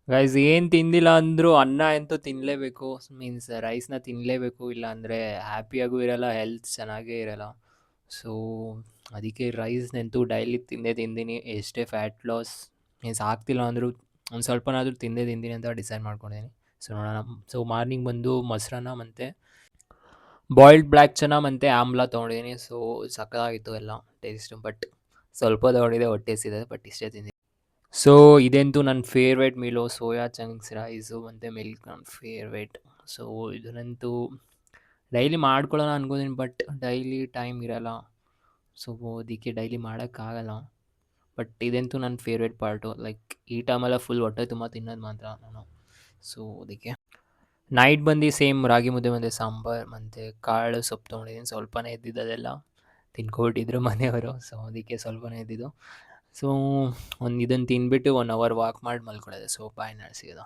Guys ಏನು ತಿಂದಿಲ್ಲ ಅಂದರೂ ಅನ್ನ ಅಂತೂ ತಿನ್ನಲೇಬೇಕು. ಮೀನ್ಸ್ ರೈಸ್‌ನ ತಿನ್ನಲೇಬೇಕು. ಇಲ್ಲ ಅಂದರೆ ಹ್ಯಾಪಿಯಾಗೂ ಇರಲ್ಲ, ಹೆಲ್ತ್ ಚೆನ್ನಾಗೇ ಇರಲ್ಲ. ಸೊ, ಅದಕ್ಕೆ ರೈಸ್‌ನಂತೂ ಡೈಲಿ ತಿಂದೇ ತಿಂತೀನಿ. ಎಷ್ಟೇ ಫ್ಯಾಟ್ ಲಾಸ್ ಮೀನ್ಸ್ ಆಗ್ತಿಲ್ಲ ಅಂದರೂ ಒಂದು ಸ್ವಲ್ಪನಾದರೂ ತಿಂದೇ ತಿಂತೀನಿ ಅಂತ ಡಿಸೈಡ್ ಮಾಡ್ಕೊಂಡಿದ್ದೀನಿ. ಸೊ ನೋಡೋಣ. ಸೊ ಮಾರ್ನಿಂಗ್ ಬಂದು ಮೊಸರನ್ನ ಮತ್ತು ಬಾಯ್ಲ್ಡ್ ಬ್ಲ್ಯಾಕ್ ಚನಾ ಮತ್ತು ಆಮ್ಲ ತೊಗೊಂಡಿದ್ದೀನಿ. ಸೊ ಸಖತ್ತಾಗಿತ್ತು ಎಲ್ಲ ಟೇಸ್ಟು. ಬಟ್ ಸ್ವಲ್ಪ ತೊಗೊಂಡಿದ್ದೆ, ಹೊಟ್ಟೆ ಹಸಿದೆ. ಬಟ್ ಇಷ್ಟೇ ತಿಂದಿದ್ದೀನಿ. ಸೊ ಇದಂತೂ ನನ್ನ favourite meal. Soya chunks rice ಮತ್ತು ಮಿಲ್ಕ್ ನನ್ನ ಫೇವ್ರೇಟ್. ಸೊ ಇದನ್ನಂತೂ ಡೈಲಿ ಮಾಡ್ಕೊಳ್ಳೋಣ ಅನ್ಕೋತೀನಿ, ಬಟ್ ಡೈಲಿ ಟೈಮ್ ಇರಲ್ಲ. ಸೊ ಅದಕ್ಕೆ ಡೈಲಿ ಮಾಡೋಕ್ಕಾಗಲ್ಲ. ಬಟ್ ಇದಂತೂ ನನ್ನ ಫೇವ್ರೇಟ್ ಪಾರ್ಟು. ಲೈಕ್ ಈ ಟೈಮೆಲ್ಲ ಫುಲ್ ಹೊಟ್ಟೆ ತುಂಬ ತಿನ್ನೋದು ಮಾತ್ರ ನಾನು. ಸೊ ಅದಕ್ಕೆ ನೈಟ್ ಬಂದು ಸೇಮ್ ರಾಗಿ ಮುದ್ದೆ ಮತ್ತು ಸಾಂಬಾರು ಮತ್ತು ಕಾಳು ಸೊಪ್ಪು ತೊಗೊಂಡಿದ್ದೀನಿ. ಸ್ವಲ್ಪನೇ ಇದ್ದಿದ್ದು ಅದೆಲ್ಲ ತಿನ್ಕೊಬಿಟ್ಟಿದ್ರು ಮನೆಯವರು. ಸೊ ಅದಕ್ಕೆ ಸ್ವಲ್ಪನೇ ಇದ್ದಿದ್ದು. ಸೊ ಇದನ್ನು ತಿಂದ್ಬಿಟ್ಟು 1 ಅವರ್ ವಾಕ್ ಮಾಡಿ ಮಲ್ಕೊಳ್ಳೋದೆ. ಸೊ ಬಾಯ್, ನಾಳೆ ಸಿಗೋದು.